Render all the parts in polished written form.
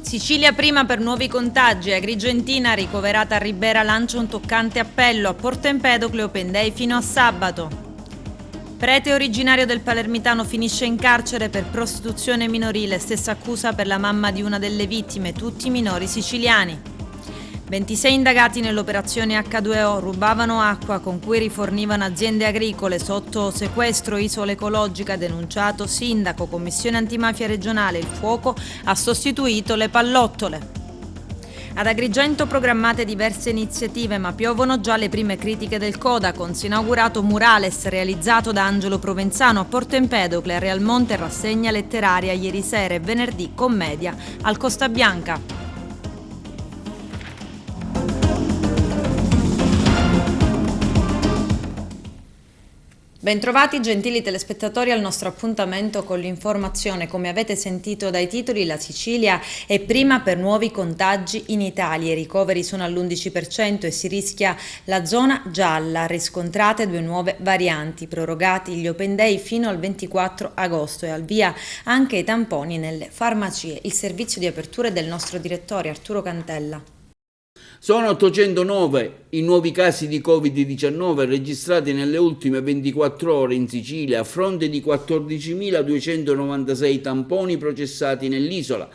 Sicilia prima per nuovi contagi, Agrigentina ricoverata a Ribera lancia un toccante appello, a Porto Empedocle Open Day fino a sabato. Prete originario del Palermitano finisce in carcere per prostituzione minorile, stessa accusa per la mamma di una delle vittime, tutti minori siciliani. 26 indagati nell'operazione H2O rubavano acqua con cui rifornivano aziende agricole sotto sequestro Isola Ecologica, denunciato sindaco, commissione antimafia regionale, il fuoco ha sostituito le pallottole. Ad Agrigento programmate diverse iniziative, ma piovono già le prime critiche del Codacons, inaugurato murales realizzato da Angelo Provenzano a Porto Empedocle, a Realmonte rassegna letteraria ieri sera e venerdì commedia al Costa Bianca. Bentrovati gentili telespettatori al nostro appuntamento con l'informazione. Come avete sentito dai titoli, la Sicilia è prima per nuovi contagi in Italia. I ricoveri sono all'11% e si rischia la zona gialla. Riscontrate 2 nuove varianti, prorogati gli Open Day fino al 24 agosto e al via anche i tamponi nelle farmacie. Il servizio di apertura è del nostro direttore Arturo Cantella. Sono 809 i nuovi casi di Covid-19 registrati nelle ultime 24 ore in Sicilia, a fronte di 14.296 tamponi processati nell'isola.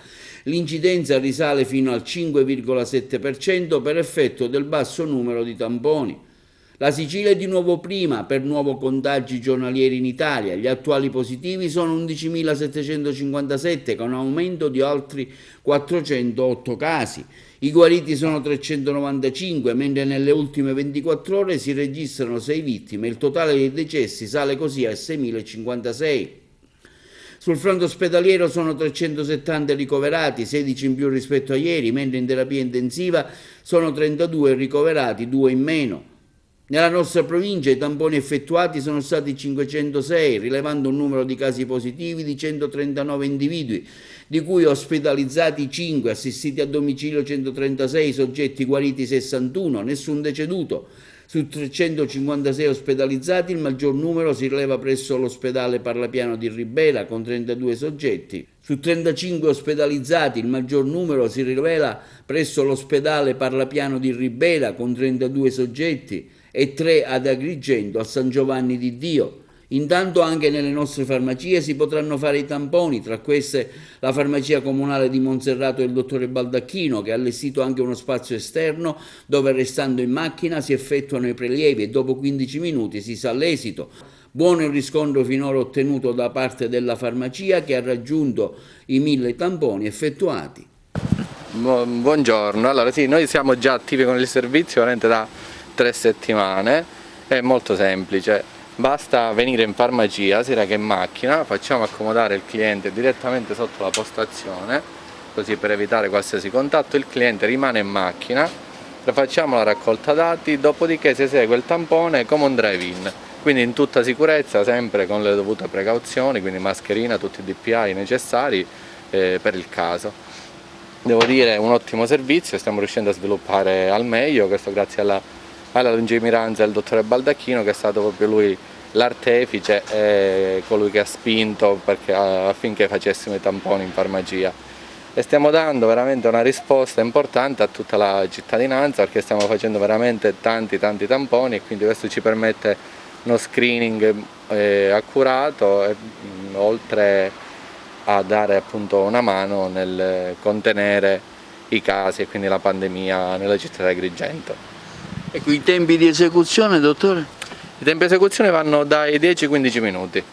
L'incidenza risale fino al 5,7% per effetto del basso numero di tamponi. La Sicilia è di nuovo prima per nuovi contagi giornalieri in Italia. Gli attuali positivi sono 11.757 con un aumento di altri 408 casi. I guariti sono 395, mentre nelle ultime 24 ore si registrano 6 vittime. Il totale dei decessi sale così a 6.056. Sul fronte ospedaliero sono 370 ricoverati, 16 in più rispetto a ieri, mentre in terapia intensiva sono 32 ricoverati, 2 in meno. Nella nostra provincia i tamponi effettuati sono stati 506, rilevando un numero di casi positivi di 139 individui, di cui ospedalizzati 5, assistiti a domicilio 136, soggetti guariti 61, nessun deceduto. Su 356 ospedalizzati il maggior numero si rileva presso l'ospedale Parlapiano di Ribera con 32 soggetti. Su 35 ospedalizzati il maggior numero si rivela presso l'ospedale Parlapiano di Ribera con 32 soggetti e 3 ad Agrigento a San Giovanni di Dio. Intanto anche nelle nostre farmacie si potranno fare i tamponi, tra queste la farmacia comunale di Monserrato del dottore Baldacchino, che ha allestito anche uno spazio esterno dove, restando in macchina, si effettuano i prelievi e dopo 15 minuti si sa l'esito. Buono il riscontro finora ottenuto da parte della farmacia, che ha raggiunto i 1000 tamponi effettuati. Buongiorno, allora sì, noi siamo già attivi con il servizio veramente da 3 settimane, è molto semplice. Basta venire in farmacia, sia che in macchina, facciamo accomodare il cliente direttamente sotto la postazione, così per evitare qualsiasi contatto il cliente rimane in macchina, facciamo la raccolta dati, dopodiché si esegue il tampone come un drive-in, quindi in tutta sicurezza, sempre con le dovute precauzioni, quindi mascherina, tutti i DPI necessari per il caso. Devo dire un ottimo servizio, stiamo riuscendo a sviluppare al meglio, questo grazie alla lungimiranza del dottore Baldacchino, che è stato proprio lui l'artefice e colui che ha spinto affinché facessimo i tamponi in farmacia. E stiamo dando veramente una risposta importante a tutta la cittadinanza, perché stiamo facendo veramente tanti tamponi e quindi questo ci permette uno screening accurato, oltre a dare appunto una mano nel contenere i casi e quindi la pandemia nella città di Agrigento. Ecco, i tempi di esecuzione, dottore? I tempi di esecuzione vanno dai 10 ai 15 minuti,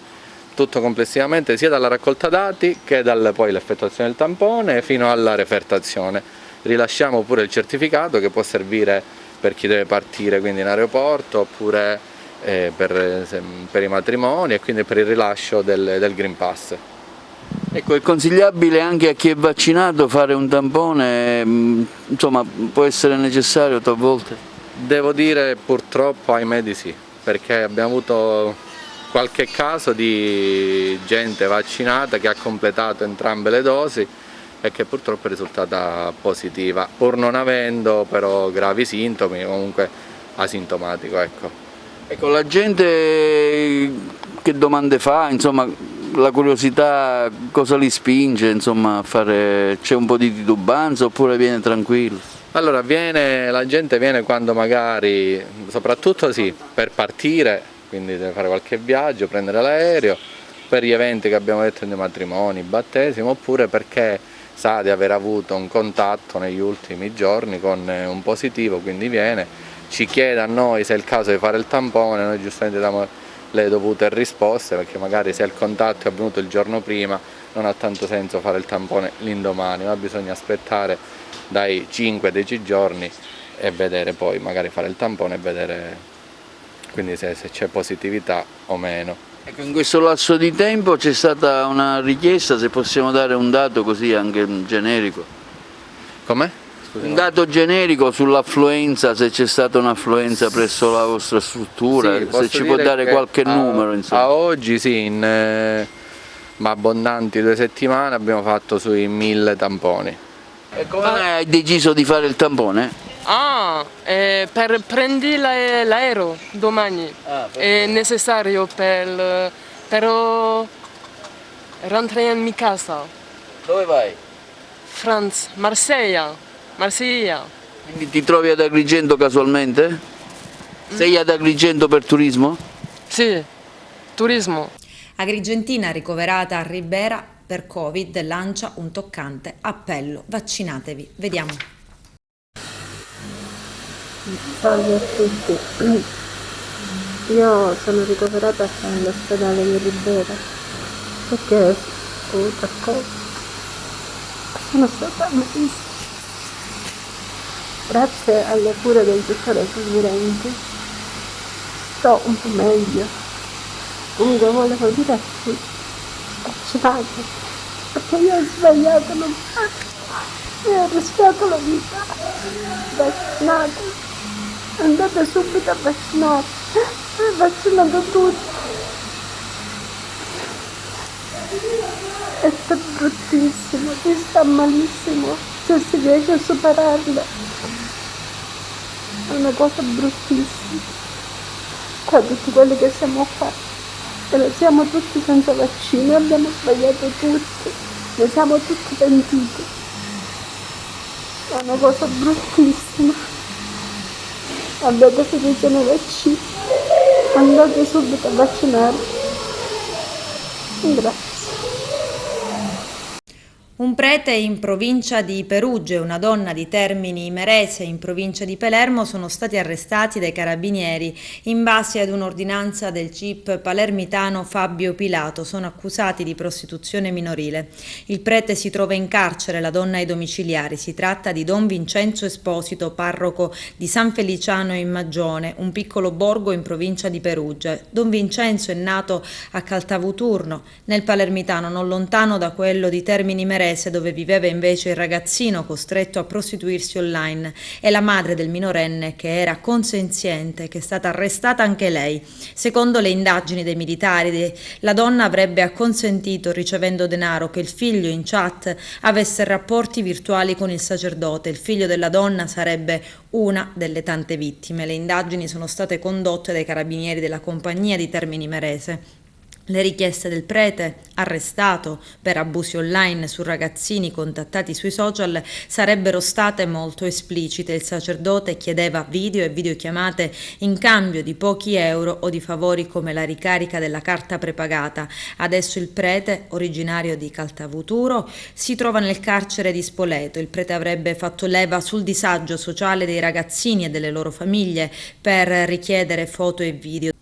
tutto complessivamente, sia dalla raccolta dati che poi l'effettuazione del tampone fino alla refertazione. Rilasciamo pure il certificato che può servire per chi deve partire quindi in aeroporto, oppure per i matrimoni e quindi per il rilascio del Green Pass. Ecco, è consigliabile anche a chi è vaccinato fare un tampone, insomma può essere necessario talvolta? Devo dire purtroppo ahimè di sì, perché abbiamo avuto qualche caso di gente vaccinata che ha completato entrambe le dosi e che purtroppo è risultata positiva, pur non avendo però gravi sintomi, comunque asintomatico. Ecco, la gente che domande fa, insomma, la curiosità cosa li spinge, insomma, a fare, c'è un po' di titubanza oppure viene tranquillo? Allora la gente viene quando magari, soprattutto sì, per partire, quindi deve fare qualche viaggio, prendere l'aereo, per gli eventi che abbiamo detto dei matrimoni, battesimo, oppure perché sa di aver avuto un contatto negli ultimi giorni con un positivo, quindi viene, ci chiede a noi se è il caso di fare il tampone, noi giustamente diamo le dovute risposte, perché magari se il contatto è avvenuto il giorno prima non ha tanto senso fare il tampone l'indomani, ma bisogna aspettare dai 5-10 giorni e vedere poi, magari fare il tampone e vedere quindi se c'è positività o meno. Ecco, in questo lasso di tempo c'è stata una richiesta, se possiamo dare un dato così anche generico. Com'è? Un dato generico sull'affluenza, se c'è stata un'affluenza presso la vostra struttura, Sì, se ci può dare qualche numero. Insomma. A oggi sì, in abbondanti 2 settimane abbiamo fatto sui 1000 tamponi. E come hai deciso di fare il tampone? Per prendere l'aereo domani, è necessario per rentrare in casa. Dove vai? France, Marsiglia. Quindi ti trovi ad Agrigento casualmente? Sei ad Agrigento per turismo? Sì, turismo. Agrigentina ricoverata a Ribera per Covid lancia un toccante appello. Vaccinatevi. Vediamo. Salve a tutti, io sono ricoverata all'ospedale di Ribera perché ho avuto Covid, sono stata malissima, grazie alle cure del dottore Fulminante sto un po' meglio. Comunque volevo dire a tutti, vaccinate, perché io ho sbagliato, non ho rischiato la vita, vaccinate. Andate subito a vaccinare, vaccinato tutti. È stato bruttissimo, si sta malissimo, se si riesce a superarlo. È una cosa bruttissima. Qua tutti quelli che siamo qua, e lo siamo tutti senza vaccino, abbiamo sbagliato tutti, ne siamo tutti pentiti. È una cosa bruttissima. Abbiate fiducia nei vaccini, andate subito a vaccinare. Grazie. Un prete in provincia di Perugia e una donna di Termini Imerese in provincia di Palermo sono stati arrestati dai carabinieri in base ad un'ordinanza del GIP palermitano Fabio Pilato. Sono accusati di prostituzione minorile. Il prete si trova in carcere, la donna ai domiciliari. Si tratta di Don Vincenzo Esposito, parroco di San Feliciano in Magione, un piccolo borgo in provincia di Perugia. Don Vincenzo è nato a Caltavuturno, nel palermitano, non lontano da quello di Termini Imerese, dove viveva invece il ragazzino costretto a prostituirsi online, e la madre del minorenne che era consenziente, che è stata arrestata anche lei. Secondo le indagini dei militari, la donna avrebbe acconsentito, ricevendo denaro, che il figlio in chat avesse rapporti virtuali con il sacerdote. Il figlio della donna sarebbe una delle tante vittime. Le indagini sono state condotte dai carabinieri della compagnia di Termini Imerese. Le richieste del prete, arrestato per abusi online su ragazzini contattati sui social, sarebbero state molto esplicite. Il sacerdote chiedeva video e videochiamate in cambio di pochi euro o di favori come la ricarica della carta prepagata. Adesso il prete, originario di Caltavuturo, si trova nel carcere di Spoleto. Il prete avrebbe fatto leva sul disagio sociale dei ragazzini e delle loro famiglie per richiedere foto e video.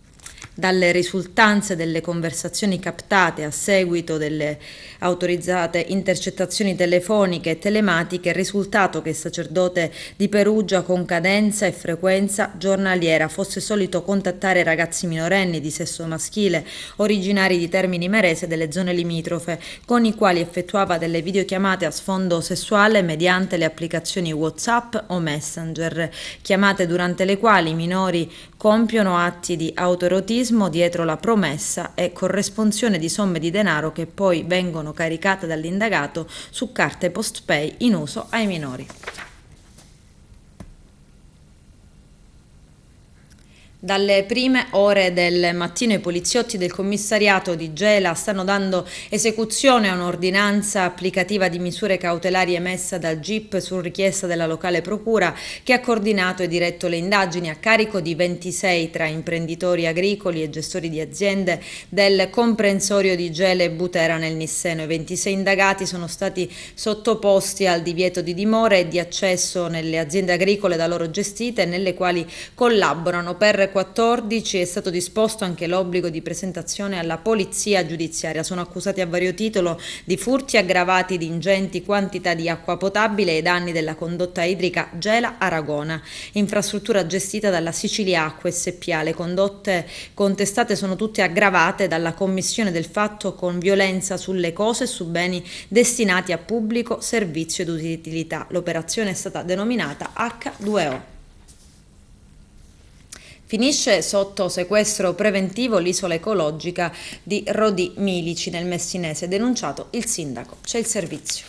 Dalle risultanze delle conversazioni captate a seguito delle autorizzate intercettazioni telefoniche e telematiche è risultato che il sacerdote di Perugia, con cadenza e frequenza giornaliera, fosse solito contattare ragazzi minorenni di sesso maschile originari di Termini Imerese e delle zone limitrofe, con i quali effettuava delle videochiamate a sfondo sessuale mediante le applicazioni WhatsApp o Messenger, chiamate durante le quali i minori compiono atti di autoerotismo dietro la promessa e corresponsione di somme di denaro che poi vengono caricate dall'indagato su carte postpay in uso ai minori. Dalle prime ore del mattino i poliziotti del commissariato di Gela stanno dando esecuzione a un'ordinanza applicativa di misure cautelari emessa dal GIP su richiesta della locale procura, che ha coordinato e diretto le indagini a carico di 26 tra imprenditori agricoli e gestori di aziende del comprensorio di Gela e Butera nel Nisseno. I 26 indagati sono stati sottoposti al divieto di dimora e di accesso nelle aziende agricole da loro gestite, nelle quali collaborano. Per 14 è stato disposto anche l'obbligo di presentazione alla polizia giudiziaria. Sono accusati a vario titolo di furti aggravati di ingenti quantità di acqua potabile ai danni della condotta idrica Gela-Aragona, infrastruttura gestita dalla Sicilia Acque SpA. Le condotte contestate sono tutte aggravate dalla commissione del fatto con violenza sulle cose e su beni destinati a pubblico servizio ed utilità. L'operazione è stata denominata H2O. Finisce sotto sequestro preventivo l'isola ecologica di Rodi Milici nel Messinese, denunciato il sindaco. C'è il servizio.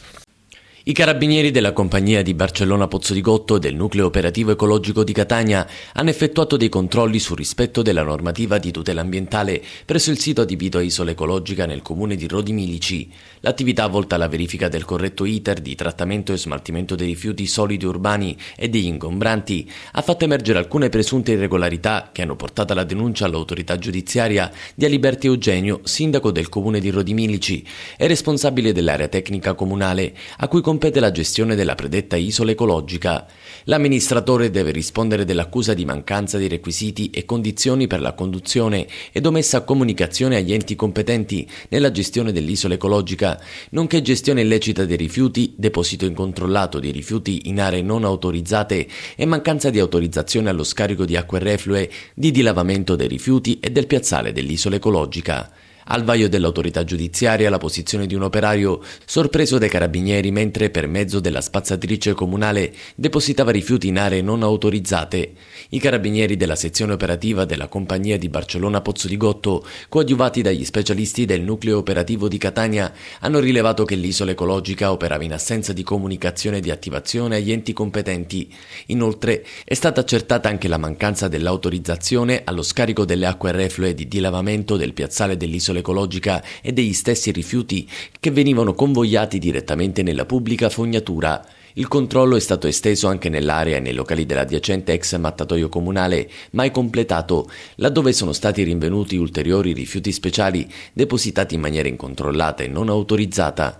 I carabinieri della compagnia di Barcellona Pozzolligotto e del nucleo operativo ecologico di Catania hanno effettuato dei controlli sul rispetto della normativa di tutela ambientale presso il sito adibito a isola ecologica nel comune di Rodi Milici. L'attività volta alla verifica del corretto iter di trattamento e smaltimento dei rifiuti solidi urbani e degli ingombranti ha fatto emergere alcune presunte irregolarità che hanno portato alla denuncia all'autorità giudiziaria di Aliberti Eugenio, sindaco del comune di Rodi Milici e responsabile dell'area tecnica comunale, a cui compete la gestione della predetta isola ecologica. L'amministratore deve rispondere dell'accusa di mancanza di requisiti e condizioni per la conduzione ed omessa comunicazione agli enti competenti nella gestione dell'isola ecologica, nonché gestione illecita dei rifiuti, deposito incontrollato di rifiuti in aree non autorizzate e mancanza di autorizzazione allo scarico di acque reflue, di dilavamento dei rifiuti e del piazzale dell'isola ecologica. Al vaglio dell'autorità giudiziaria la posizione di un operaio sorpreso dai carabinieri mentre per mezzo della spazzatrice comunale depositava rifiuti in aree non autorizzate. I carabinieri della sezione operativa della compagnia di Barcellona Pozzolligotto, coadiuvati dagli specialisti del nucleo operativo di Catania, hanno rilevato che l'isola ecologica operava in assenza di comunicazione e di attivazione agli enti competenti. Inoltre è stata accertata anche la mancanza dell'autorizzazione allo scarico delle acque reflue di dilavamento del piazzale dell'isola ecologica e degli stessi rifiuti che venivano convogliati direttamente nella pubblica fognatura. Il controllo è stato esteso anche nell'area e nei locali dell'adiacente ex mattatoio comunale, mai completato, laddove sono stati rinvenuti ulteriori rifiuti speciali depositati in maniera incontrollata e non autorizzata.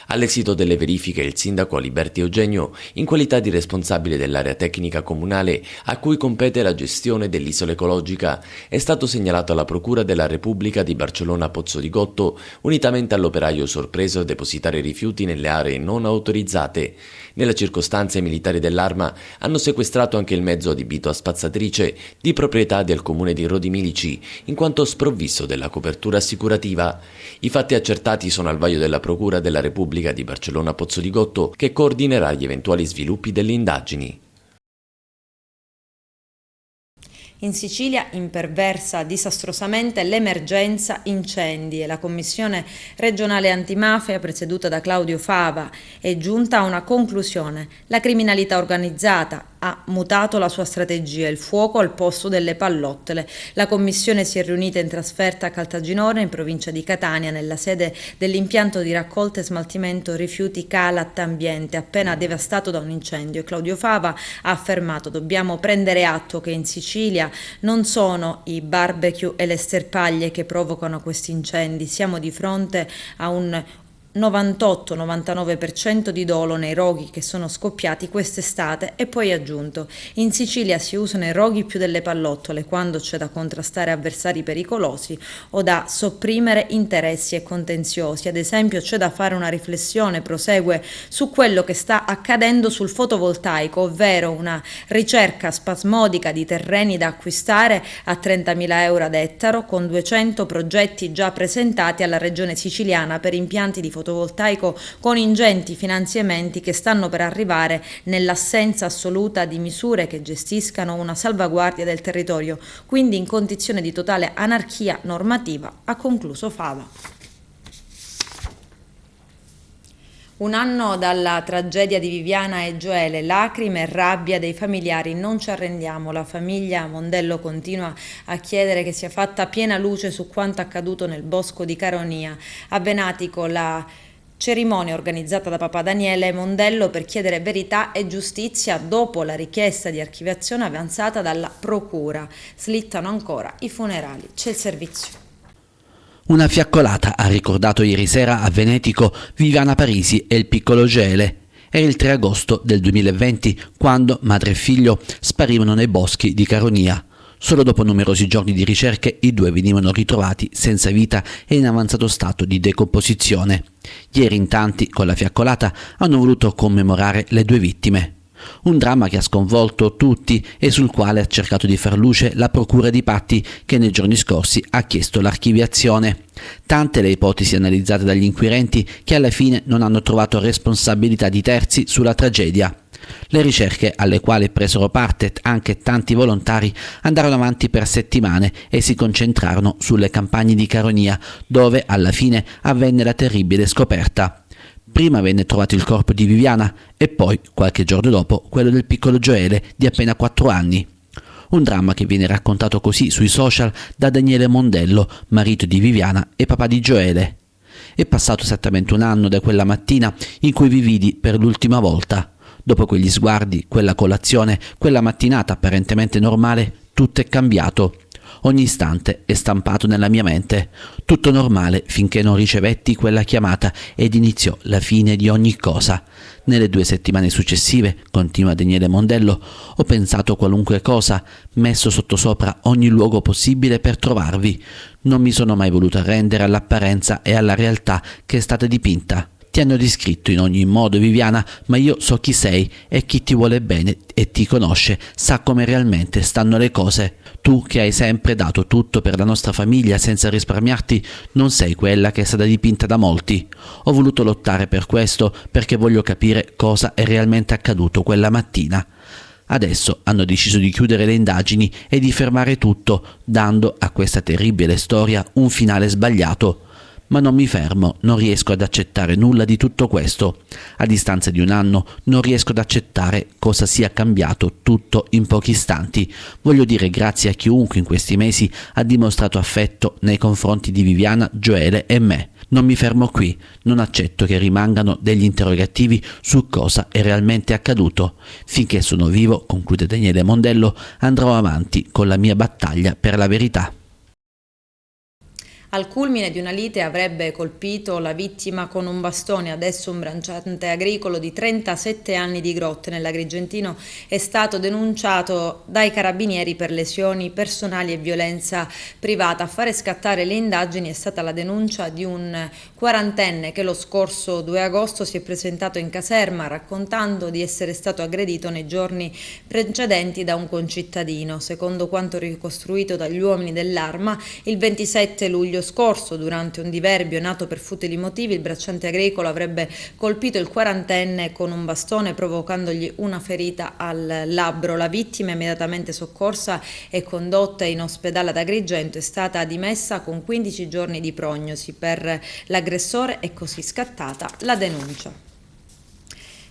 All'esito delle verifiche il sindaco Aliberti Eugenio, in qualità di responsabile dell'area tecnica comunale a cui compete la gestione dell'isola ecologica, è stato segnalato alla Procura della Repubblica di Barcellona Pozzolligotto, unitamente all'operaio sorpreso a depositare rifiuti nelle aree non autorizzate. Nella circostanza i militari dell'Arma hanno sequestrato anche il mezzo adibito a spazzatrice di proprietà del comune di Rodi Milici, in quanto sprovvisto della copertura assicurativa. I fatti accertati sono al vaglio della Procura della Repubblica di Barcellona Pozzolligotto, che coordinerà gli eventuali sviluppi delle indagini. In Sicilia imperversa disastrosamente l'emergenza incendi e la Commissione regionale antimafia, presieduta da Claudio Fava, è giunta a una conclusione. La criminalità organizzata ha mutato la sua strategia, il fuoco al posto delle pallottole. La commissione si è riunita in trasferta a Caltagirone, in provincia di Catania, nella sede dell'impianto di raccolta e smaltimento rifiuti Calat Ambiente, appena devastato da un incendio. Claudio Fava ha affermato: dobbiamo prendere atto che in Sicilia non sono i barbecue e le sterpaglie che provocano questi incendi, siamo di fronte a un 98-99% di dolo nei roghi che sono scoppiati quest'estate. E poi ha aggiunto: in Sicilia si usano i roghi più delle pallottole quando c'è da contrastare avversari pericolosi o da sopprimere interessi e contenziosi. Ad esempio c'è da fare una riflessione, prosegue, su quello che sta accadendo sul fotovoltaico, ovvero una ricerca spasmodica di terreni da acquistare a 30.000 euro ad ettaro, con 200 progetti già presentati alla regione siciliana per impianti di fotovoltaico con ingenti finanziamenti che stanno per arrivare nell'assenza assoluta di misure che gestiscano una salvaguardia del territorio, quindi in condizione di totale anarchia normativa, ha concluso Fava. Un anno dalla tragedia di Viviana e Gioele, lacrime e rabbia dei familiari, non ci arrendiamo. La famiglia Mondello continua a chiedere che sia fatta piena luce su quanto accaduto nel bosco di Caronia. A Venatico la cerimonia organizzata da papà Daniele Mondello per chiedere verità e giustizia dopo la richiesta di archiviazione avanzata dalla procura. Slittano ancora i funerali. C'è il servizio. Una fiaccolata ha ricordato ieri sera a Venetico Viviana Parisi e il piccolo Gioele. Era il 3 agosto del 2020 quando madre e figlio sparivano nei boschi di Caronia. Solo dopo numerosi giorni di ricerche i due venivano ritrovati senza vita e in avanzato stato di decomposizione. Ieri in tanti, con la fiaccolata, hanno voluto commemorare le due vittime. Un dramma che ha sconvolto tutti e sul quale ha cercato di far luce la procura di Patti, che nei giorni scorsi ha chiesto l'archiviazione. Tante le ipotesi analizzate dagli inquirenti che alla fine non hanno trovato responsabilità di terzi sulla tragedia. Le ricerche, alle quali presero parte anche tanti volontari, andarono avanti per settimane e si concentrarono sulle campagne di Caronia, dove alla fine avvenne la terribile scoperta. Prima venne trovato il corpo di Viviana e poi, qualche giorno dopo, quello del piccolo Gioele di appena 4 anni. Un dramma che viene raccontato così sui social da Daniele Mondello, marito di Viviana e papà di Gioele. È passato esattamente un anno da quella mattina in cui vi vidi per l'ultima volta. Dopo quegli sguardi, quella colazione, quella mattinata apparentemente normale, tutto è cambiato. Ogni istante è stampato nella mia mente. Tutto normale finché non ricevetti quella chiamata ed iniziò la fine di ogni cosa. Nelle 2 settimane successive, continua Daniele Mondello, ho pensato qualunque cosa, messo sottosopra ogni luogo possibile per trovarvi. Non mi sono mai voluto arrendere all'apparenza e alla realtà che è stata dipinta. Ti hanno descritto in ogni modo, Viviana, ma io so chi sei e chi ti vuole bene e ti conosce, sa come realmente stanno le cose. Tu che hai sempre dato tutto per la nostra famiglia senza risparmiarti, non sei quella che è stata dipinta da molti. Ho voluto lottare per questo perché voglio capire cosa è realmente accaduto quella mattina. Adesso hanno deciso di chiudere le indagini e di fermare tutto, dando a questa terribile storia un finale sbagliato. Ma non mi fermo, non riesco ad accettare nulla di tutto questo. A distanza di un anno non riesco ad accettare cosa sia cambiato tutto in pochi istanti. Voglio dire grazie a chiunque in questi mesi ha dimostrato affetto nei confronti di Viviana, Gioele e me. Non mi fermo qui, non accetto che rimangano degli interrogativi su cosa è realmente accaduto. Finché sono vivo, conclude Daniele Mondello, andrò avanti con la mia battaglia per la verità. Al culmine di una lite avrebbe colpito la vittima con un bastone. Adesso un bracciante agricolo di 37 anni di Grotte nell'Agrigentino è stato denunciato dai carabinieri per lesioni personali e violenza privata. A fare scattare le indagini è stata la denuncia di un quarantenne che lo scorso 2 agosto si è presentato in caserma raccontando di essere stato aggredito nei giorni precedenti da un concittadino. Secondo quanto ricostruito dagli uomini dell'Arma, il 27 luglio scorso, durante un diverbio nato per futili motivi, il bracciante agricolo avrebbe colpito il quarantenne con un bastone provocandogli una ferita al labbro. La vittima, immediatamente soccorsa e condotta in ospedale ad Agrigento, è stata dimessa con 15 giorni di prognosi per l'aggressore e così scattata la denuncia.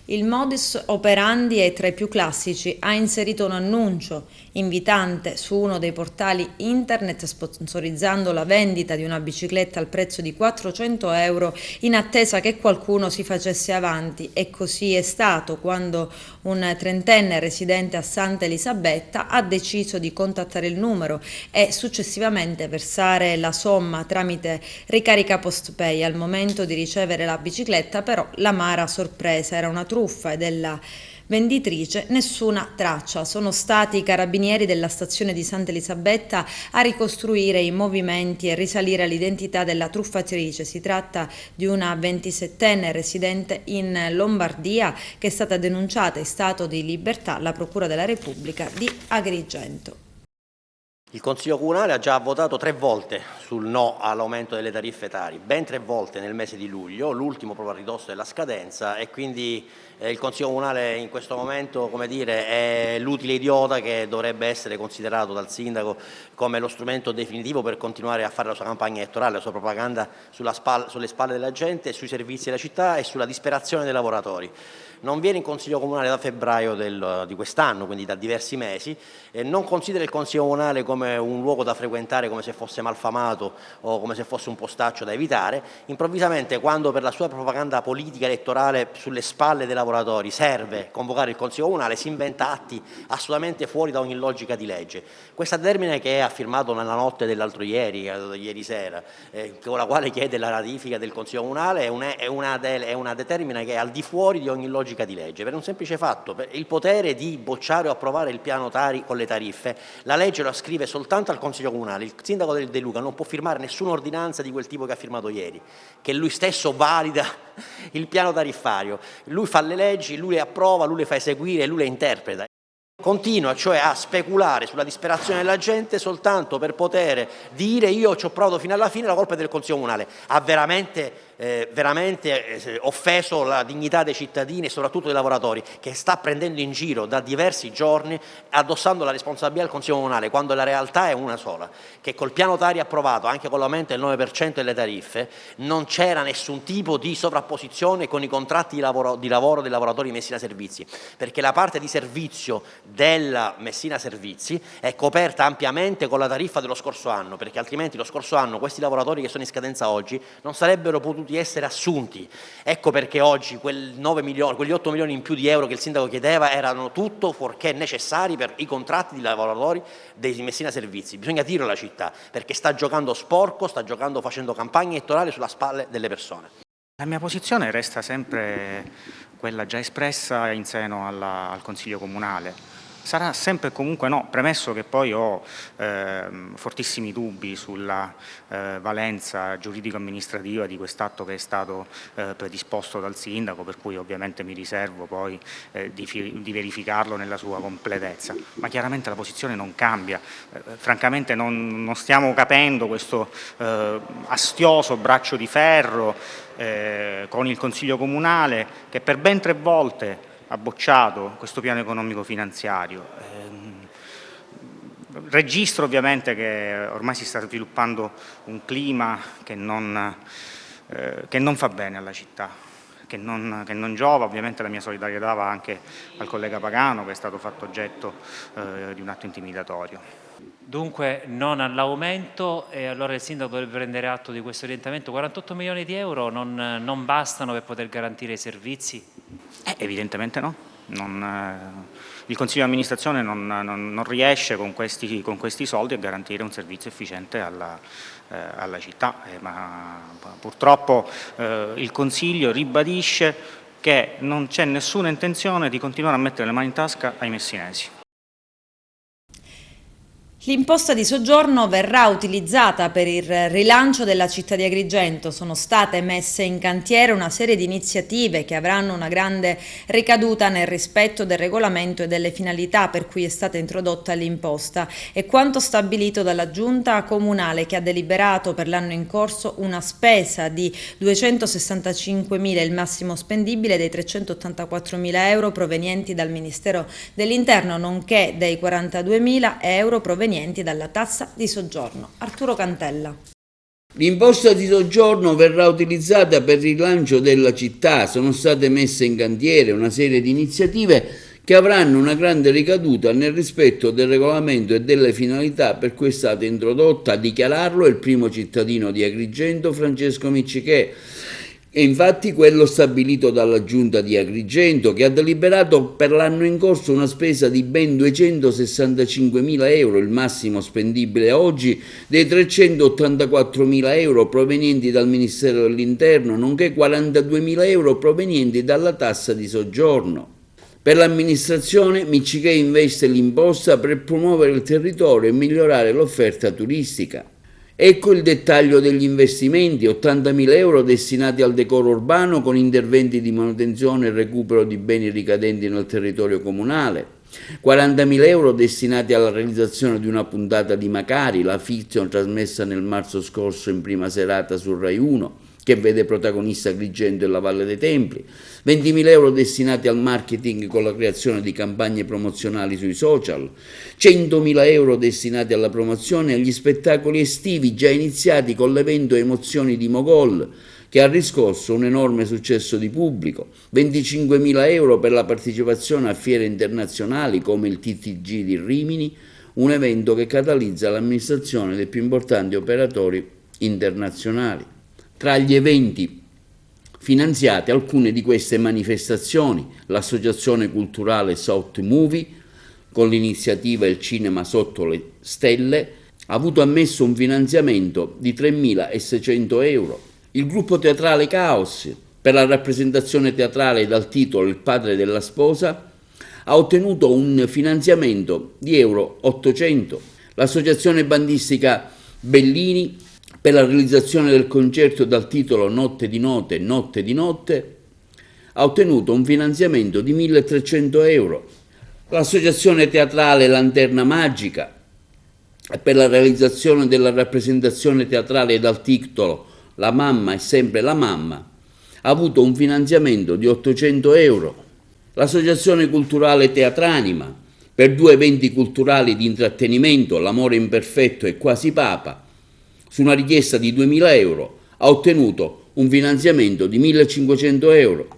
Il modus operandi è tra i più classici. Ha inserito un annuncio invitante su uno dei portali internet sponsorizzando la vendita di una bicicletta al prezzo di 400 euro in attesa che qualcuno si facesse avanti, e così è stato quando un trentenne residente a Santa Elisabetta ha deciso di contattare il numero e successivamente versare la somma tramite ricarica postpay. Al momento di ricevere la bicicletta però l'amara sorpresa: era una truffa e della venditrice nessuna traccia. Sono stati i carabinieri della stazione di Santa Elisabetta a ricostruire i movimenti e risalire all'identità della truffatrice. Si tratta di una 27enne residente in Lombardia che è stata denunciata in stato di libertà alla Procura della Repubblica di Agrigento. Il Consiglio Comunale ha già votato 3 volte sul no all'aumento delle tariffe Tari, ben 3 volte nel mese di luglio, l'ultimo proprio a ridosso della scadenza, e quindi il Consiglio Comunale in questo momento, come dire, è l'utile idiota che dovrebbe essere considerato dal sindaco come lo strumento definitivo per continuare a fare la sua campagna elettorale, la sua propaganda sulle spalle della gente, sui servizi della città e sulla disperazione dei lavoratori. Non viene in Consiglio Comunale da febbraio di quest'anno, quindi da diversi mesi, non considera il Consiglio Comunale come un luogo da frequentare come se fosse malfamato o come se fosse un postaccio da evitare. Improvvisamente, quando per la sua propaganda politica elettorale sulle spalle dei lavoratori serve convocare il Consiglio Comunale, si inventa atti assolutamente fuori da ogni logica di legge. Questa determina che ha firmato nella notte dell'altro ieri, ieri sera, con la quale chiede la ratifica del Consiglio Comunale, è una determina che è al di fuori di ogni logica di legge, per un semplice fatto: per il potere di bocciare o approvare il piano Tari con le tariffe, la legge lo ascrive soltanto al Consiglio Comunale. Il sindaco del De Luca non può firmare nessuna ordinanza di quel tipo che ha firmato ieri, che lui stesso valida il piano tariffario. Lui fa le leggi, lui le approva, lui le fa eseguire, lui le interpreta. Continua cioè a speculare sulla disperazione della gente soltanto per poter dire: io ci ho provato fino alla fine, la colpa è del Consiglio Comunale. Ha veramente offeso la dignità dei cittadini e soprattutto dei lavoratori, che sta prendendo in giro da diversi giorni, addossando la responsabilità al Consiglio Comunale, quando la realtà è una sola: che col piano Tari approvato, anche con l'aumento del 9% delle tariffe, non c'era nessun tipo di sovrapposizione con i contratti di lavoro dei lavoratori di Messina Servizi, perché la parte di servizio della Messina Servizi è coperta ampiamente con la tariffa dello scorso anno, perché altrimenti lo scorso anno questi lavoratori che sono in scadenza oggi non sarebbero potuti essere assunti. Ecco perché oggi quegli 8 milioni in più di euro che il sindaco chiedeva erano tutto fuorché necessari per i contratti di lavoratori dei Messina Servizi. Bisogna dirlo alla città, perché sta giocando sporco, sta giocando facendo campagna elettorale sulla spalle delle persone. La mia posizione resta sempre quella già espressa in seno al Consiglio Comunale. Sarà sempre e comunque no, premesso che poi ho fortissimi dubbi sulla valenza giuridico-amministrativa di quest'atto che è stato predisposto dal sindaco, per cui ovviamente mi riservo poi di verificarlo nella sua completezza. Ma chiaramente la posizione non cambia, francamente non stiamo capendo questo astioso braccio di ferro con il Consiglio Comunale, che per ben 3 volte ha bocciato questo piano economico finanziario. Registro ovviamente che ormai si sta sviluppando un clima che non fa bene alla città, che non giova. Ovviamente la mia solidarietà va anche al collega Pagano, che è stato fatto oggetto di un atto intimidatorio. Dunque non all'aumento, e allora il sindaco dovrebbe prendere atto di questo orientamento. 48 milioni di euro non bastano per poter garantire i servizi? Evidentemente no. Il Consiglio di amministrazione non riesce con questi soldi a garantire un servizio efficiente alla città, ma purtroppo il Consiglio ribadisce che non c'è nessuna intenzione di continuare a mettere le mani in tasca ai messinesi. L'imposta di soggiorno verrà utilizzata per il rilancio della città di Agrigento. Sono state messe in cantiere una serie di iniziative che avranno una grande ricaduta nel rispetto del regolamento e delle finalità per cui è stata introdotta l'imposta, e quanto stabilito dalla Giunta Comunale, che ha deliberato per l'anno in corso una spesa di 265.000, il massimo spendibile, dei 384.000 euro provenienti dal Ministero dell'Interno, nonché dei 42.000 euro provenienti dalla tassa di soggiorno. Arturo Cantella. L'imposta di soggiorno verrà utilizzata per il rilancio della città. Sono state messe in cantiere una serie di iniziative che avranno una grande ricaduta nel rispetto del regolamento e delle finalità per cui è stata introdotta. A dichiararlo è il primo cittadino di Agrigento, Francesco Miccichè. E infatti quello stabilito dalla Giunta di Agrigento, che ha deliberato per l'anno in corso una spesa di ben 265.000 euro, il massimo spendibile oggi, dei 384.000 euro provenienti dal Ministero dell'Interno, nonché 42.000 euro provenienti dalla tassa di soggiorno. Per l'amministrazione Miccichè investe l'imposta per promuovere il territorio e migliorare l'offerta turistica. Ecco il dettaglio degli investimenti: 80.000 euro destinati al decoro urbano con interventi di manutenzione e recupero di beni ricadenti nel territorio comunale, 40.000 euro destinati alla realizzazione di una puntata di Macari, la fiction trasmessa nel marzo scorso in prima serata su Rai 1, che vede protagonista Agrigento e la Valle dei Templi, 20.000 euro destinati al marketing con la creazione di campagne promozionali sui social, 100.000 euro destinati alla promozione e agli spettacoli estivi già iniziati con l'evento Emozioni di Mogol, che ha riscosso un enorme successo di pubblico, 25.000 euro per la partecipazione a fiere internazionali come il TTG di Rimini, un evento che catalizza l'amministrazione dei più importanti operatori internazionali. Tra gli eventi finanziati alcune di queste manifestazioni, l'Associazione Culturale South Movie, con l'iniziativa Il Cinema Sotto le Stelle, ha avuto ammesso un finanziamento di 3.600 euro. Il gruppo teatrale Caos, per la rappresentazione teatrale dal titolo Il padre della sposa, ha ottenuto un finanziamento di euro 800. L'associazione bandistica Bellini, per la realizzazione del concerto dal titolo Notte di Note, Notte di Notte, ha ottenuto un finanziamento di 1.300 euro. L'associazione teatrale Lanterna Magica, per la realizzazione della rappresentazione teatrale dal titolo La mamma è sempre la mamma, ha avuto un finanziamento di 800 euro. L'Associazione Culturale Teatranima, per 2 eventi culturali di intrattenimento, L'amore imperfetto e Quasi Papa, su una richiesta di 2.000 euro, ha ottenuto un finanziamento di 1.500 euro.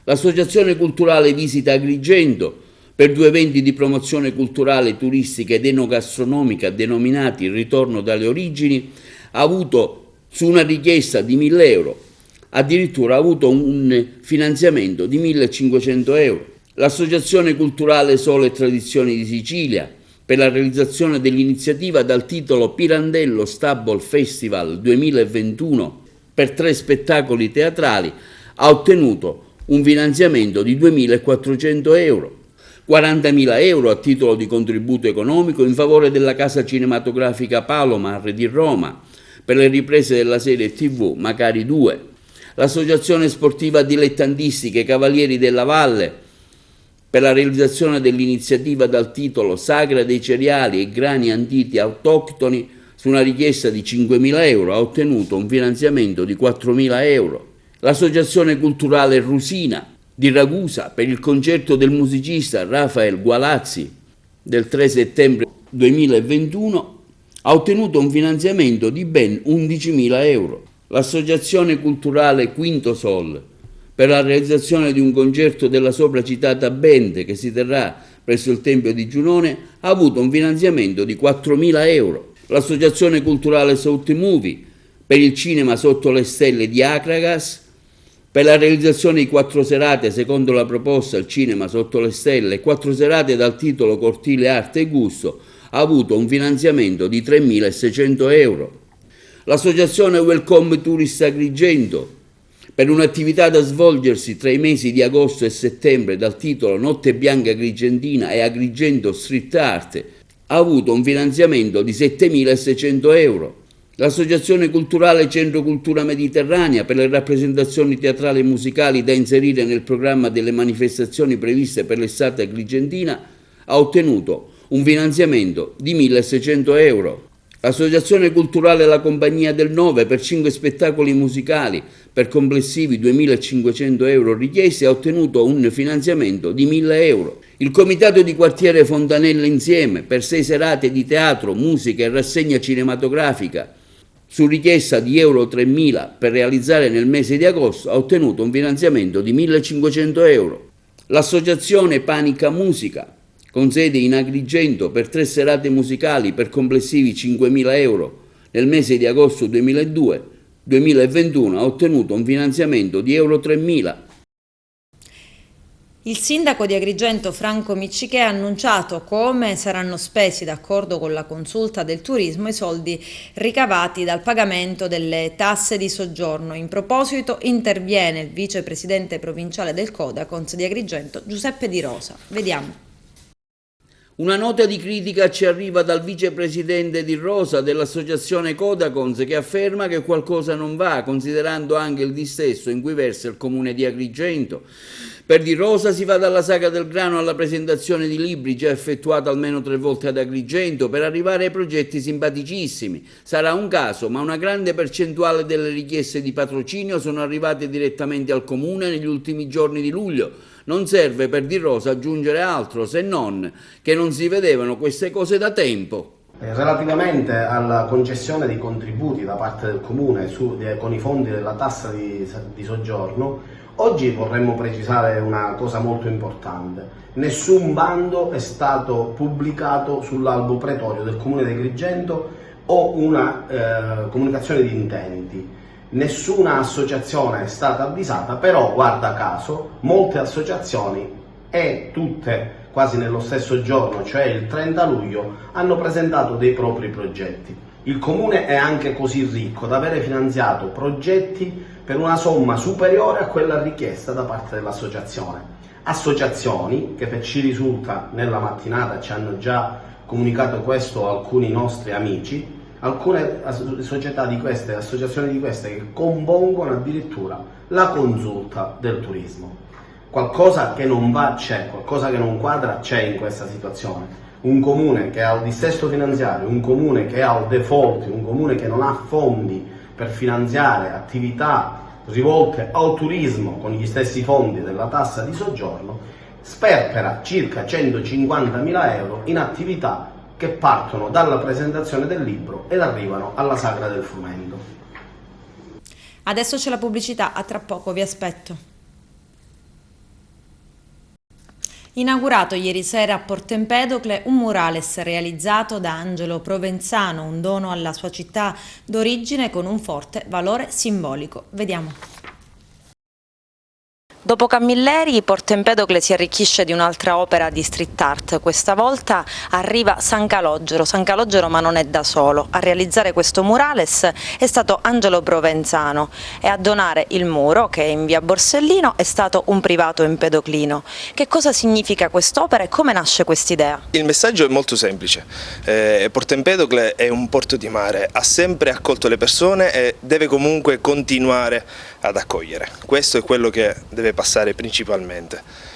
L'Associazione Culturale Visita Agrigento, per 2 eventi di promozione culturale, turistica ed enogastronomica denominati Il ritorno dalle origini, ha avuto, su una richiesta di 1.000 euro, addirittura ha avuto un finanziamento di 1.500 euro. L'Associazione Culturale Sole e Tradizioni di Sicilia, per la realizzazione dell'iniziativa dal titolo Pirandello Stable Festival 2021 per 3 spettacoli teatrali, ha ottenuto un finanziamento di 2.400 euro, 40.000 euro a titolo di contributo economico in favore della casa cinematografica Palomar di Roma per le riprese della serie TV Macari 2, l'Associazione Sportiva Dilettantistica Cavalieri della Valle, per la realizzazione dell'iniziativa dal titolo Sagra dei cereali e grani antiti autoctoni, su una richiesta di 5.000 euro, ha ottenuto un finanziamento di 4.000 euro. L'Associazione Culturale Rusina di Ragusa, per il concerto del musicista Rafael Gualazzi del 3 settembre 2021, ha ottenuto un finanziamento di ben 11.000 euro. L'Associazione Culturale Quinto Sol, per la realizzazione di un concerto della sopra citata band che si terrà presso il Tempio di Giunone, ha avuto un finanziamento di 4.000 euro. L'Associazione Culturale South Movie, per il cinema Sotto le Stelle di Acragas, per la realizzazione di 4 serate secondo la proposta Il cinema Sotto le Stelle, 4 serate dal titolo Cortile Arte e Gusto, ha avuto un finanziamento di 3.600 euro. L'Associazione Welcome Tourist Agrigento, per un'attività da svolgersi tra i mesi di agosto e settembre dal titolo Notte Bianca Agrigentina e Agrigento Street Art, ha avuto un finanziamento di 7.600 euro. L'Associazione Culturale Centro Cultura Mediterranea, per le rappresentazioni teatrali e musicali da inserire nel programma delle manifestazioni previste per l'estate agrigentina, ha ottenuto un finanziamento di 1.600 euro. L'Associazione Culturale La Compagnia del 9, per 5 spettacoli musicali per complessivi 2.500 euro richiesti, ha ottenuto un finanziamento di 1.000 euro. Il Comitato di Quartiere Fontanella Insieme, per 6 serate di teatro, musica e rassegna cinematografica su richiesta di euro 3.000 per realizzare nel mese di agosto, ha ottenuto un finanziamento di 1.500 euro. L'Associazione Panica Musica, con sede in Agrigento, per 3 serate musicali per complessivi 5.000 euro nel mese di agosto 2021, ha ottenuto un finanziamento di euro 3.000. Il sindaco di Agrigento Franco Miccichè ha annunciato come saranno spesi, d'accordo con la consulta del turismo, i soldi ricavati dal pagamento delle tasse di soggiorno. In proposito interviene il vicepresidente provinciale del Codacons di Agrigento, Giuseppe Di Rosa. Vediamo. Una nota di critica ci arriva dal vicepresidente Di Rosa dell'associazione Codacons, che afferma che qualcosa non va, considerando anche il dissesto in cui versa il comune di Agrigento. Per Di Rosa si va dalla Sagra del Grano alla presentazione di libri già effettuata almeno 3 volte ad Agrigento per arrivare ai progetti simpaticissimi. Sarà un caso, ma una grande percentuale delle richieste di patrocinio sono arrivate direttamente al Comune negli ultimi giorni di luglio. Non serve per Di Rosa aggiungere altro, se non che non si vedevano queste cose da tempo. Relativamente alla concessione di contributi da parte del Comune con i fondi della tassa di soggiorno, oggi vorremmo precisare una cosa molto importante. Nessun bando è stato pubblicato sull'albo pretorio del Comune di Agrigento o una comunicazione di intenti. Nessuna associazione è stata avvisata, però guarda caso molte associazioni e tutte quasi nello stesso giorno, cioè il 30 luglio, hanno presentato dei propri progetti. Il Comune è anche così ricco da avere finanziato progetti per una somma superiore a quella richiesta da parte dell'associazione. Associazioni che ci risulta nella mattinata ci hanno già comunicato questo alcuni nostri amici, alcune società di queste, associazioni di queste che compongono addirittura la consulta del turismo. Qualcosa che non va c'è, qualcosa che non quadra c'è in questa situazione. Un comune che ha il dissesto finanziario, un comune che ha il default, un comune che non ha fondi per finanziare attività rivolte al turismo con gli stessi fondi della tassa di soggiorno, sperpera circa 150.000 euro in attività che partono dalla presentazione del libro ed arrivano alla Sagra del Frumento. Adesso c'è la pubblicità, a tra poco, vi aspetto. Inaugurato ieri sera a Porto Empedocle un murales realizzato da Angelo Provenzano, un dono alla sua città d'origine con un forte valore simbolico. Vediamo. Dopo Camilleri, Porto Empedocle si arricchisce di un'altra opera di street art. Questa volta arriva San Calogero. San Calogero, ma non è da solo. A realizzare questo murales è stato Angelo Provenzano e a donare il muro, che è in via Borsellino, è stato un privato empedoclino. Che cosa significa quest'opera e come nasce quest'idea? Il messaggio è molto semplice. Porto Empedocle è un porto di mare, ha sempre accolto le persone e deve comunque continuare ad accogliere. Questo è quello che deve passare principalmente.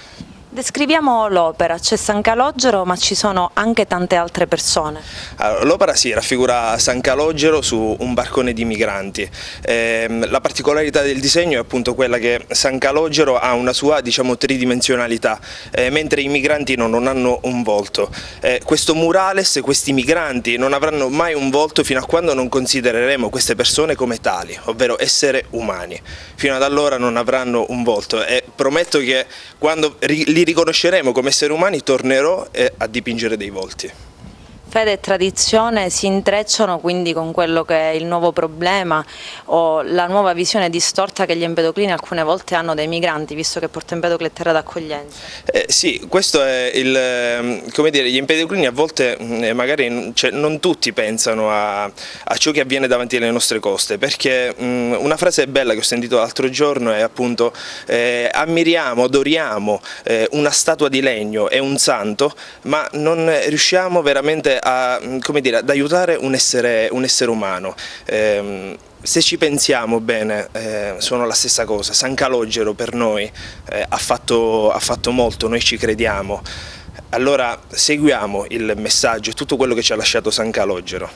Descriviamo l'opera, c'è San Calogero ma ci sono anche tante altre persone. Allora, l'opera si raffigura San Calogero su un barcone di migranti. La particolarità del disegno è appunto quella che San Calogero ha una sua, diciamo, tridimensionalità, mentre i migranti non hanno un volto. Questo murales, questi migranti non avranno mai un volto fino a quando non considereremo queste persone come tali, ovvero esseri umani. Fino ad allora non avranno un volto e prometto che quando li riconosceremo come esseri umani tornerò a dipingere dei volti. Fede e tradizione si intrecciano quindi con quello che è il nuovo problema o la nuova visione distorta che gli empedoclini alcune volte hanno dei migranti, visto che Porto Empedocle è terra d'accoglienza. Sì, questo è come dire, gli empedoclini a volte magari non tutti pensano a ciò che avviene davanti alle nostre coste, perché una frase bella che ho sentito l'altro giorno è appunto ammiriamo, adoriamo una statua di legno e un santo, ma non riusciamo veramente ad aiutare un essere umano. Se ci pensiamo bene, sono la stessa cosa. San Calogero per noi ha fatto molto, noi ci crediamo. Allora seguiamo il messaggio e tutto quello che ci ha lasciato San Calogero.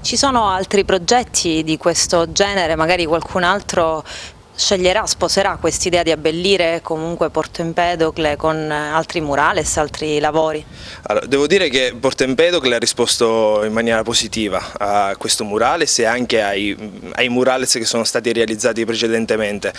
Ci sono altri progetti di questo genere, magari qualcun altro sceglierà, sposerà quest'idea di abbellire comunque Porto Empedocle con altri murales, altri lavori? Allora, devo dire che Porto Empedocle ha risposto in maniera positiva a questo murales e anche ai murales che sono stati realizzati precedentemente.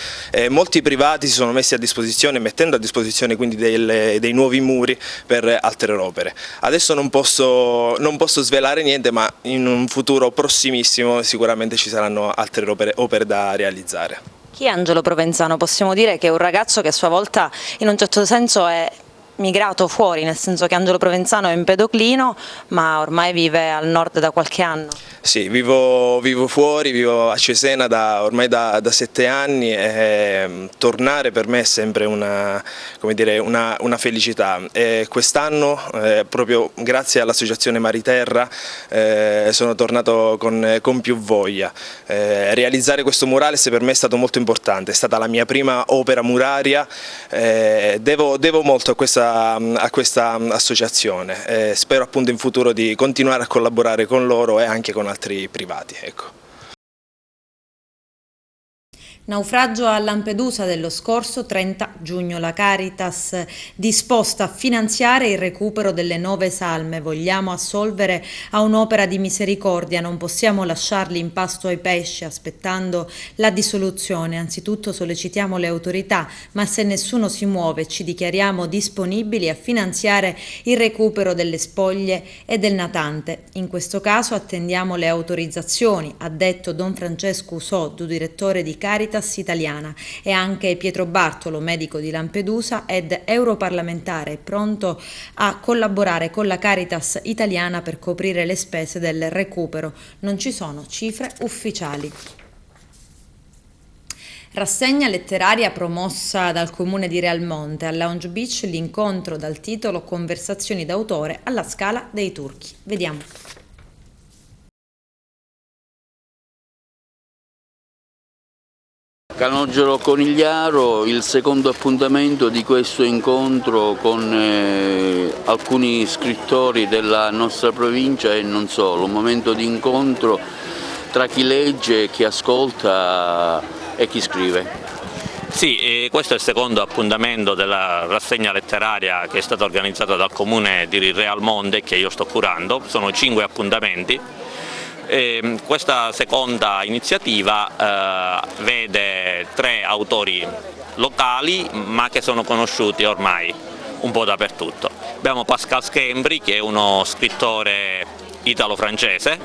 Molti privati si sono messi a disposizione, mettendo a disposizione quindi dei nuovi muri per altre opere. Adesso non posso svelare niente, ma in un futuro prossimissimo sicuramente ci saranno altre opere da realizzare. Chi è Angelo Provenzano? Possiamo dire che è un ragazzo che a sua volta in un certo senso è migrato fuori, nel senso che Angelo Provenzano è empedoclino, ma ormai vive al nord da qualche anno. Sì, vivo fuori, vivo a Cesena ormai da 7 anni e tornare per me è sempre una felicità. Quest'anno, proprio grazie all'associazione Mariterra, sono tornato con più voglia. Realizzare questo murales per me è stato molto importante, è stata la mia prima opera muraria, devo molto a questa associazione. Spero appunto in futuro di continuare a collaborare con loro e anche con altri privati. Ecco. Naufragio a Lampedusa dello scorso 30 giugno. La Caritas disposta a finanziare il recupero delle 9 salme. Vogliamo assolvere a un'opera di misericordia, non possiamo lasciarli in pasto ai pesci aspettando la dissoluzione. Anzitutto sollecitiamo le autorità, ma se nessuno si muove ci dichiariamo disponibili a finanziare il recupero delle spoglie e del natante. In questo caso attendiamo le autorizzazioni, ha detto Don Francesco Usoddu, direttore di Caritas Italiana, e anche Pietro Bartolo, medico di Lampedusa ed europarlamentare, pronto a collaborare con la Caritas Italiana per coprire le spese del recupero. Non ci sono cifre ufficiali. Rassegna letteraria promossa dal comune di Realmonte. Al Lounge Beach l'incontro dal titolo Conversazioni d'autore alla Scala dei Turchi. Vediamo. Canogero Conigliaro, il secondo appuntamento di questo incontro con alcuni scrittori della nostra provincia e non solo, un momento di incontro tra chi legge, chi ascolta e chi scrive. Sì, questo è il secondo appuntamento della rassegna letteraria che è stata organizzata dal comune di Realmonte e che io sto curando, sono 5 appuntamenti. Questa seconda iniziativa vede 3 autori locali ma che sono conosciuti ormai un po' dappertutto. Abbiamo Pascal Schembri, che è uno scrittore italo-francese,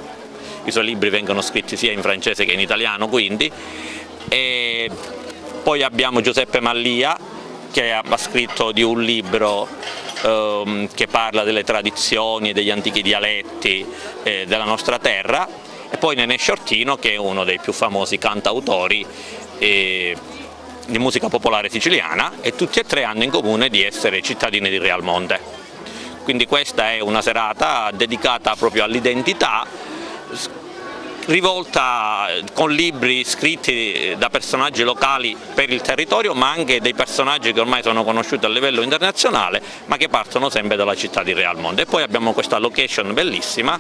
i suoi libri vengono scritti sia in francese che in italiano, quindi, e poi abbiamo Giuseppe Mallia, che ha scritto di un libro che parla delle tradizioni e degli antichi dialetti della nostra terra, e poi Nenè Sciortino, che è uno dei più famosi cantautori di musica popolare siciliana, e tutti e 3 hanno in comune di essere cittadini di Realmonte. Quindi questa è una serata dedicata proprio all'identità, rivolta con libri scritti da personaggi locali per il territorio, ma anche dei personaggi che ormai sono conosciuti a livello internazionale, ma che partono sempre dalla città di Realmonte. E poi abbiamo questa location bellissima,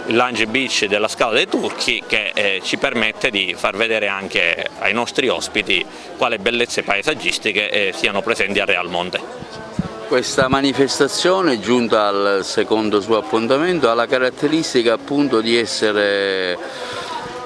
il Lounge Beach della Scala dei Turchi, che ci permette di far vedere anche ai nostri ospiti quali bellezze paesaggistiche siano presenti a Realmonte. Questa manifestazione, giunta al secondo suo appuntamento, ha la caratteristica appunto di essere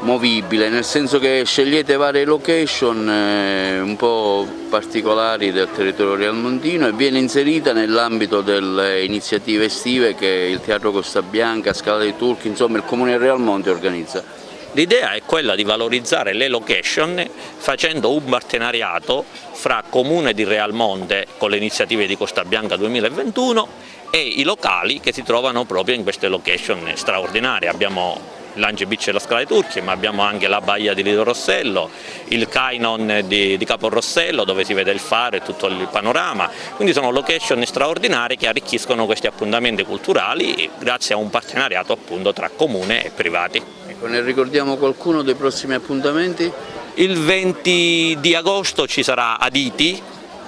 movibile, nel senso che scegliete varie location un po' particolari del territorio realmontino e viene inserita nell'ambito delle iniziative estive che il Teatro Costa Bianca, Scala dei Turchi, insomma il Comune di Realmonte organizza. L'idea è quella di valorizzare le location facendo un partenariato fra Comune di Realmonte con le iniziative di Costa Bianca 2021 e i locali che si trovano proprio in queste location straordinarie. Abbiamo Lounge Beach e la Scala dei Turchi, ma abbiamo anche la Baia di Lido Rossello, il Kainon di Capo Rossello, dove si vede il faro e tutto il panorama. Quindi sono location straordinarie che arricchiscono questi appuntamenti culturali grazie a un partenariato appunto tra comune e privati. Ecco, ne ricordiamo qualcuno dei prossimi appuntamenti? Il 20 di agosto ci sarà Aditi,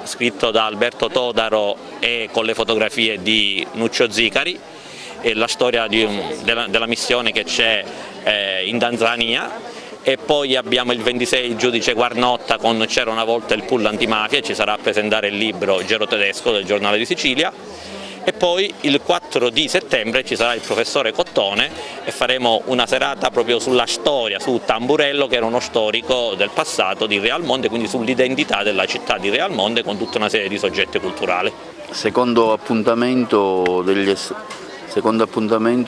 scritto da Alberto Todaro e con le fotografie di Nuccio Zicari, e la storia della missione che c'è in Tanzania. E poi abbiamo il 26 il giudice Guarnotta con C'era una volta il pool antimafia, ci sarà a presentare il libro Gero Tedesco del Giornale di Sicilia. E poi il 4 di settembre ci sarà il professore Cottone e faremo una serata proprio sulla storia, su Tamburello, che era uno storico del passato di Realmonte, quindi sull'identità della città di Realmonte con tutta una serie di soggetti culturali. Secondo appuntamento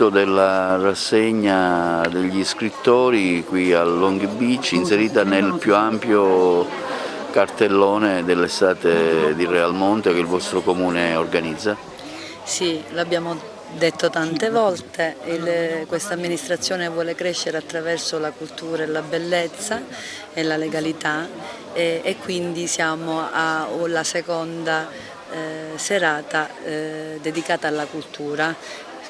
della rassegna degli scrittori qui al Long Beach, inserita nel più ampio cartellone dell'estate di Realmonte che il vostro comune organizza? Sì, l'abbiamo detto tante volte, questa amministrazione vuole crescere attraverso la cultura e la bellezza e la legalità e quindi siamo alla seconda serata dedicata alla cultura.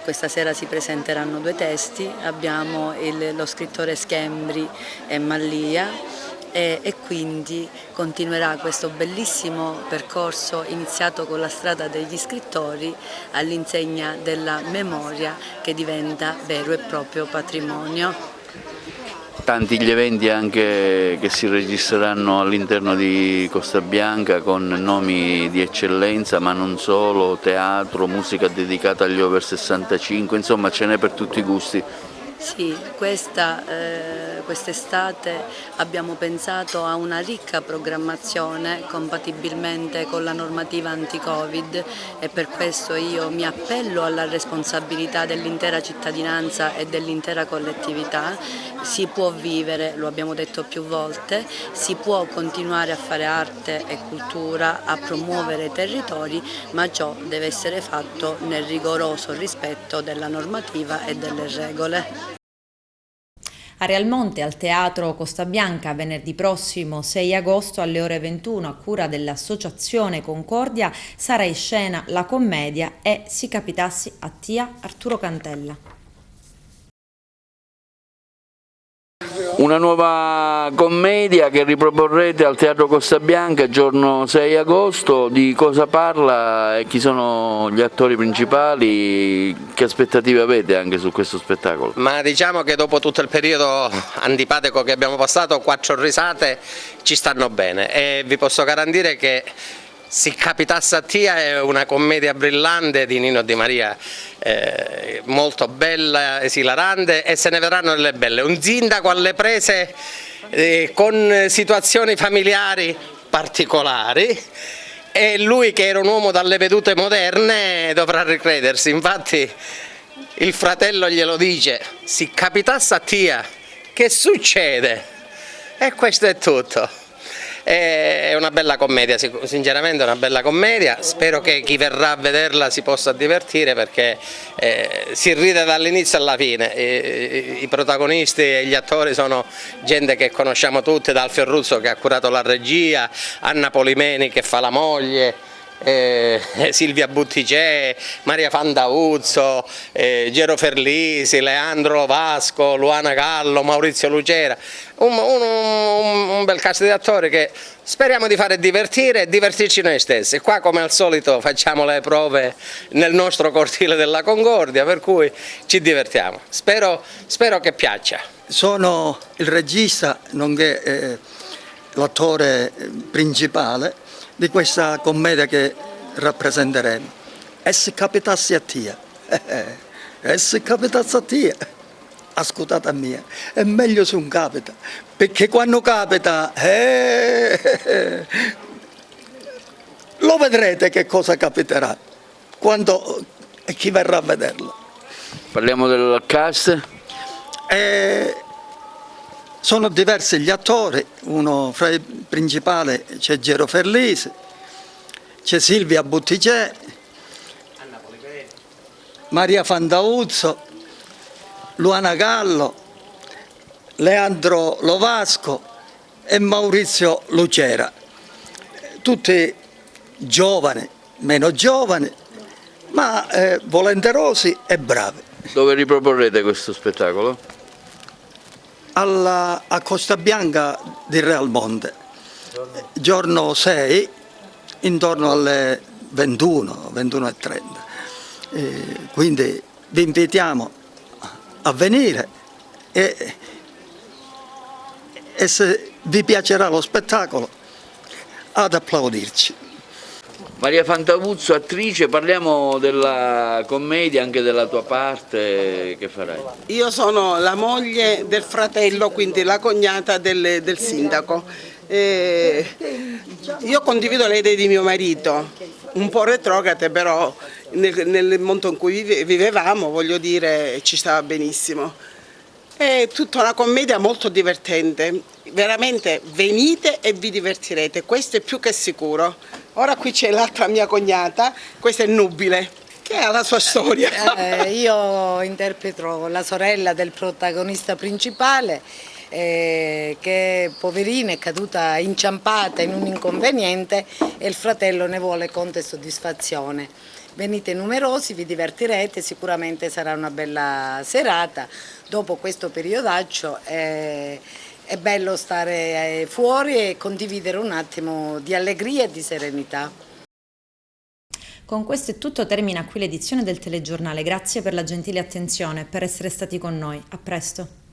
Questa sera si presenteranno 2 testi, abbiamo lo scrittore Schembri e Mallia e quindi continuerà questo bellissimo percorso iniziato con la strada degli scrittori all'insegna della memoria che diventa vero e proprio patrimonio. Tanti gli eventi anche che si registreranno all'interno di Costa Bianca con nomi di eccellenza, ma non solo, teatro, musica dedicata agli over 65, insomma ce n'è per tutti i gusti. Sì, quest'estate abbiamo pensato a una ricca programmazione compatibilmente con la normativa anti-Covid e per questo io mi appello alla responsabilità dell'intera cittadinanza e dell'intera collettività. Si può vivere, lo abbiamo detto più volte, si può continuare a fare arte e cultura, a promuovere i territori, ma ciò deve essere fatto nel rigoroso rispetto della normativa e delle regole. A Realmonte, al Teatro Costa Bianca, venerdì prossimo 6 agosto alle ore 21 a cura dell'Associazione Concordia sarà in scena la commedia E si capitassi a Tia Arturo Cantella. Una nuova commedia che riproporrete al Teatro Costa Bianca giorno 6 agosto, di cosa parla e chi sono gli attori principali, che aspettative avete anche su questo spettacolo? Ma diciamo che dopo tutto il periodo antipatico che abbiamo passato, 4 risate ci stanno bene e vi posso garantire che Si capitasse a Tia è una commedia brillante di Nino Di Maria, molto bella, esilarante, e se ne vedranno delle belle. Un sindaco alle prese con situazioni familiari particolari e lui, che era un uomo dalle vedute moderne, dovrà ricredersi. Infatti il fratello glielo dice: si capitasse a Tia, che succede? E questo è tutto. È una bella commedia, sinceramente è una bella commedia, spero che chi verrà a vederla si possa divertire, perché si ride dall'inizio alla fine. I protagonisti e gli attori sono gente che conosciamo tutti, da Alfio Ruzzo che ha curato la regia, Anna Polimeni che fa la moglie, Silvia Butticè, Maria Fandauzzo, Gero Ferlisi, Leandro Vasco, Luana Gallo, Maurizio Lucera, un bel cast di attori che speriamo di fare divertire e divertirci noi stessi. Qua, come al solito, facciamo le prove nel nostro cortile della Concordia, per cui ci divertiamo. Spero che piaccia. Sono il regista nonché l'attore principale di questa commedia che rappresenteremo. E se capitasse a Tia, e se capitasse a Tia, ascoltate a mia, è meglio se non capita, perché quando capita, lo vedrete che cosa capiterà, quando chi verrà a vederlo. Parliamo del cast? Sono diversi gli attori, uno fra i principali c'è Gero Ferlisi, c'è Silvia Butticè, Maria Fandauzzo, Luana Gallo, Leandro Lovasco e Maurizio Lucera, tutti giovani, meno giovani, ma volenterosi e bravi. Dove riproporrete questo spettacolo? A Costa Bianca di Realmonte, giorno 6, intorno alle 21:30. Quindi vi invitiamo a venire e se vi piacerà lo spettacolo ad applaudirci. Maria Fantauzzo, attrice, parliamo della commedia, anche della tua parte, che farai? Io sono la moglie del fratello, quindi la cognata del sindaco. Io condivido le idee di mio marito, un po' retrograde, però nel mondo in cui vivevamo, voglio dire, ci stava benissimo. È tutta una commedia molto divertente veramente venite e vi divertirete, questo è più che sicuro. Ora qui c'è l'altra mia cognata, questa è Nubile, che ha la sua storia. Io interpreto la sorella del protagonista principale, che poverina è caduta inciampata in un inconveniente e il fratello ne vuole conto e soddisfazione. Venite numerosi, vi divertirete, sicuramente sarà una bella serata. Dopo questo periodaccio è bello stare fuori e condividere un attimo di allegria e di serenità. Con questo è tutto, termina qui l'edizione del telegiornale. Grazie per la gentile attenzione e per essere stati con noi. A presto.